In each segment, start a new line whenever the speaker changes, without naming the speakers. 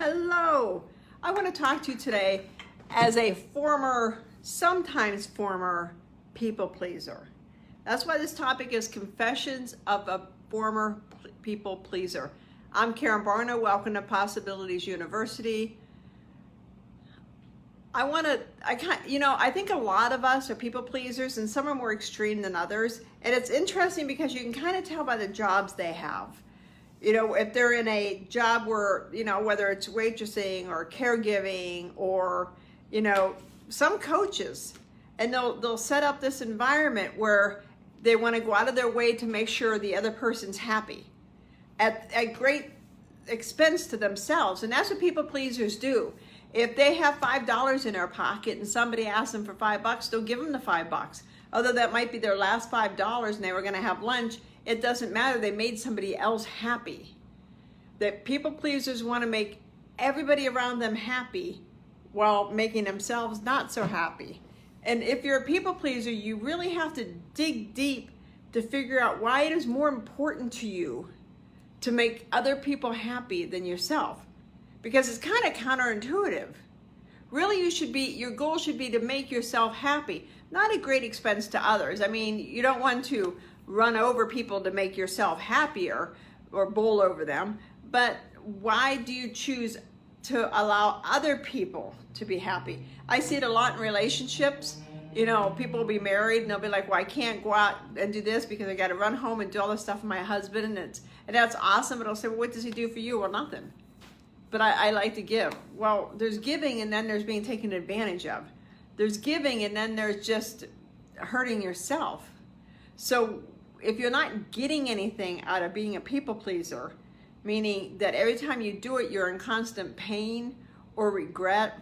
Hello. I want to talk to you today as a sometimes former people pleaser. That's why this topic is Confessions of a Former People Pleaser. I'm Karen Barno. Welcome to Possibilities University. I think a lot of us are people pleasers, and some are more extreme than others. And it's interesting because you can kind of tell by the jobs they have. If they're in a job where, whether it's waitressing or caregiving or, some coaches, and they'll set up this environment where they want to go out of their way to make sure the other person's happy at great expense to themselves. And that's what people pleasers do. If they have $5 in their pocket and somebody asks them for $5, they'll give them the $5. Although that might be their last $5 and they were going to have lunch, it doesn't matter. They made somebody else happy. That people pleasers want to make everybody around them happy while making themselves not so happy. And if you're a people pleaser, you really have to dig deep to figure out why it is more important to you to make other people happy than yourself. Because it's kind of counterintuitive. Really, your goal should be to make yourself happy, not at great expense to others. I mean, you don't want to run over people to make yourself happier or bowl over them, but why do you choose to allow other people to be happy? I see it a lot in relationships. People will be married and they'll be like, well, I can't go out and do this because I got to run home and do all this stuff with my husband, and that's awesome. But I'll say, well, what does he do for you? Well, nothing. But I like to give. Well, there's giving and then there's being taken advantage of. There's giving and then there's just hurting yourself. So if you're not getting anything out of being a people pleaser, meaning that every time you do it, you're in constant pain or regret.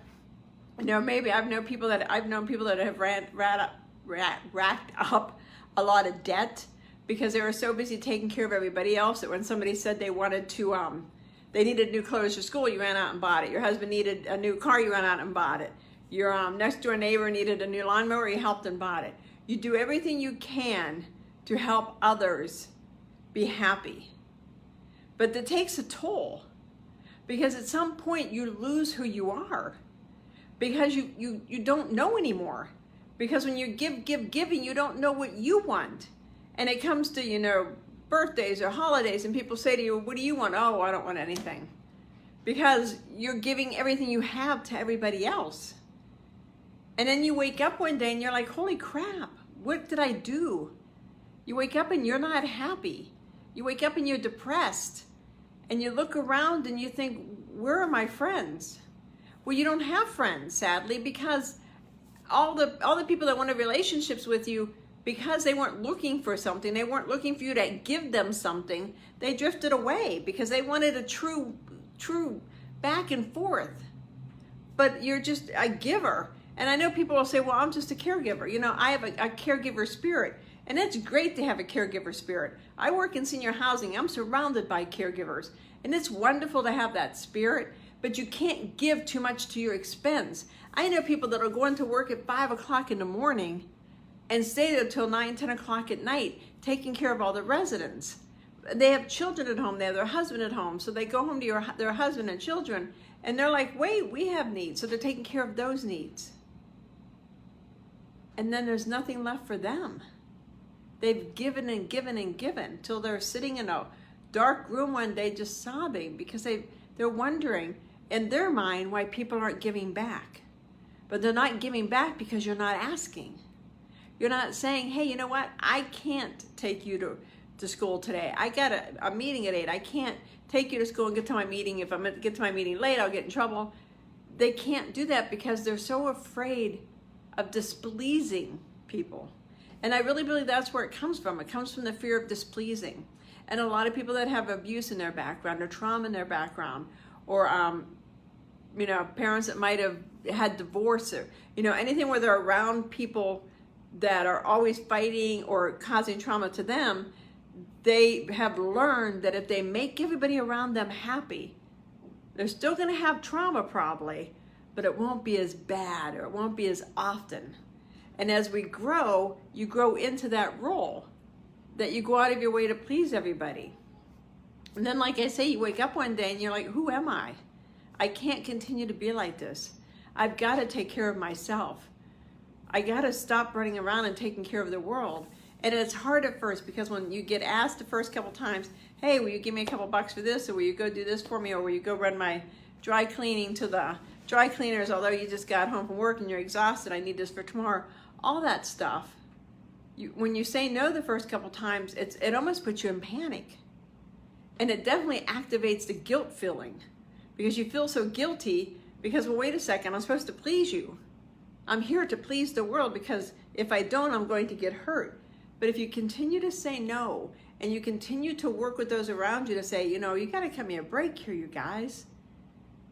Maybe I've known people that have racked up a lot of debt because they were so busy taking care of everybody else that when somebody said they wanted to, they needed new clothes for school, you ran out and bought it. Your husband needed a new car, you ran out and bought it. Your next door neighbor needed a new lawnmower, you helped and bought it. You do everything you can to help others be happy. But that takes a toll, because at some point you lose who you are, because you don't know anymore. Because when you giving, you don't know what you want. And it comes to, birthdays or holidays, and people say to you, what do you want? Oh, I don't want anything. Because you're giving everything you have to everybody else. And then you wake up one day and you're like, holy crap, what did I do? You wake up and you're not happy. You wake up and you're depressed. And you look around and you think, where are my friends? Well, you don't have friends, sadly, because all the people that wanted relationships with you, because they weren't looking for something, they weren't looking for you to give them something, they drifted away because they wanted a true back and forth. But you're just a giver. And I know people will say, well, I'm just a caregiver. I have a caregiver spirit. And it's great to have a caregiver spirit. I work in senior housing. I'm surrounded by caregivers. And it's wonderful to have that spirit, but you can't give too much to your expense. I know people that are going to work at 5 o'clock in the morning and stay there till 9, 10 o'clock at night, taking care of all the residents. They have children at home, they have their husband at home, so they go home to their husband and children, and they're like, wait, we have needs, so they're taking care of those needs. And then there's nothing left for them. They've given and given and given till they're sitting in a dark room one day just sobbing because they're wondering in their mind why people aren't giving back. But they're not giving back because you're not asking. You're not saying, hey, you know what? I can't take you to school today. I got a meeting at 8. I can't take you to school and get to my meeting. If I'm going to get to my meeting late, I'll get in trouble. They can't do that because they're so afraid of displeasing people. And I really believe that's where it comes from. It comes from the fear of displeasing. And a lot of people that have abuse in their background or trauma in their background, or parents that might have had divorce, or anything where they're around people that are always fighting or causing trauma to them, they have learned that if they make everybody around them happy, they're still going to have trauma probably, but it won't be as bad, or it won't be as often. And as we grow, you grow into that role, that you go out of your way to please everybody. And then, like I say, you wake up one day and you're like, who am I? I can't continue to be like this. I've got to take care of myself. I got to stop running around and taking care of the world. And it's hard at first because when you get asked the first couple times, hey, will you give me a couple bucks for this? Or will you go do this for me? Or will you go run my dry cleaning to the dry cleaners, although you just got home from work and you're exhausted, I need this for tomorrow. All that stuff. When you say no the first couple times, it almost puts you in panic. And it definitely activates the guilt feeling because you feel so guilty because, well, wait a second, I'm supposed to please you. I'm here to please the world because if I don't, I'm going to get hurt. But if you continue to say no and you continue to work with those around you to say, you know, you got to cut me a break here, you guys.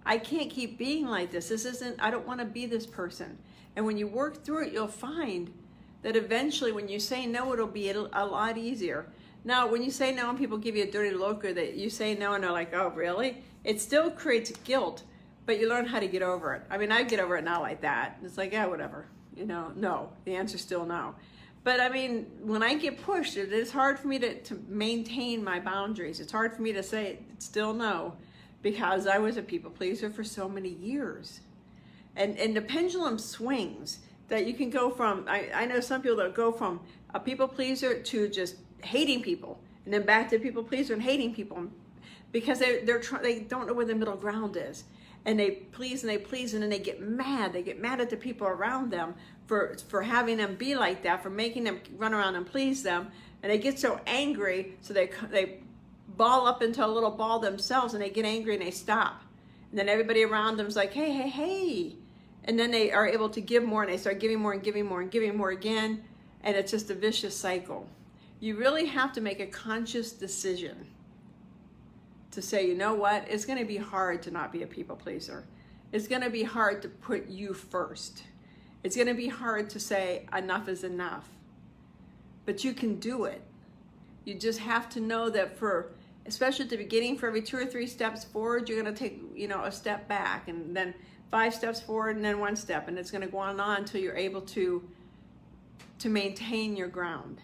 I can't keep being like this. I don't want to be this person. And when you work through it, you'll find that eventually when you say no, it'll be a lot easier. Now, when you say no and people give you a dirty look or that you say no and they're like, oh, really? It still creates guilt, but you learn how to get over it. I mean, I get over it now like that. It's like, yeah, whatever. You know, no. The answer's still no. But I mean, when I get pushed, it is hard for me to maintain my boundaries. It's hard for me to say still no because I was a people pleaser for so many years. And the pendulum swings that you can go from, I know some people that go from a people pleaser to just hating people and then back to people pleaser and hating people because they don't know where the middle ground is. And they please and then they get mad. They get mad at the people around them for having them be like that, for making them run around and please them. And they get so angry, so they ball up into a little ball themselves and they get angry and they stop. And then everybody around them's like, hey, hey, hey. And then they are able to give more and they start giving more and giving more and giving more again. And it's just a vicious cycle. You really have to make a conscious decision to say, you know what, it's going to be hard to not be a people pleaser. It's going to be hard to put you first. It's going to be hard to say enough is enough. But you can do it. You just have to know that especially at the beginning, for every 2 or 3 steps forward, you're going to take, a step back and then 5 steps forward and then 1 step. And it's going to go on and on until you're able to maintain your ground.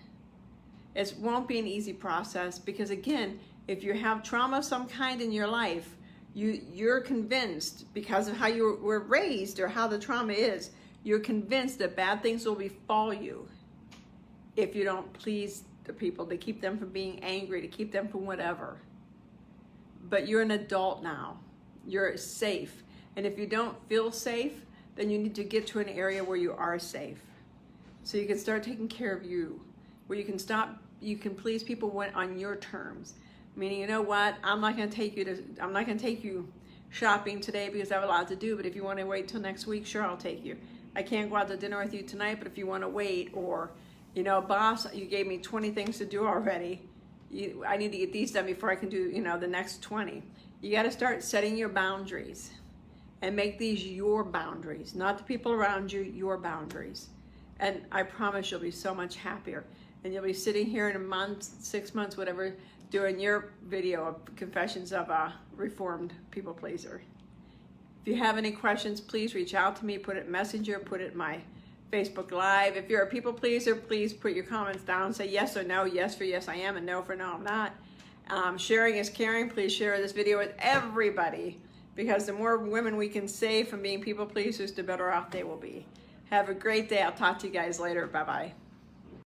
It won't be an easy process because, again, if you have trauma of some kind in your life, you're convinced because of how you were raised or how the trauma is, you're convinced that bad things will befall you if you don't please the people, to keep them from being angry, to keep them from whatever. But you're an adult now. You're safe. And if you don't feel safe, then you need to get to an area where you are safe. So you can start taking care of you, where you can please people on your terms. Meaning, you know what? I'm not going to take you shopping today because I have a lot to do. But if you want to wait till next week, sure, I'll take you. I can't go out to dinner with you tonight, but if you want to wait, or, boss, you gave me 20 things to do already. I need to get these done before I can do, the next 20. You got to start setting your boundaries and make these your boundaries, not the people around you, your boundaries. And I promise you'll be so much happier. And you'll be sitting here in a month, 6 months, whatever, doing your video of confessions of a reformed people pleaser. If you have any questions, please reach out to me, put it in Messenger, put it in my Facebook Live. If you're a people pleaser, please put your comments down, say yes or no, yes for yes I am, and no for no I'm not. Sharing is caring. Please share this video with everybody because the more women we can save from being people pleasers, the better off they will be. Have a great day. I'll talk to you guys later. Bye-bye.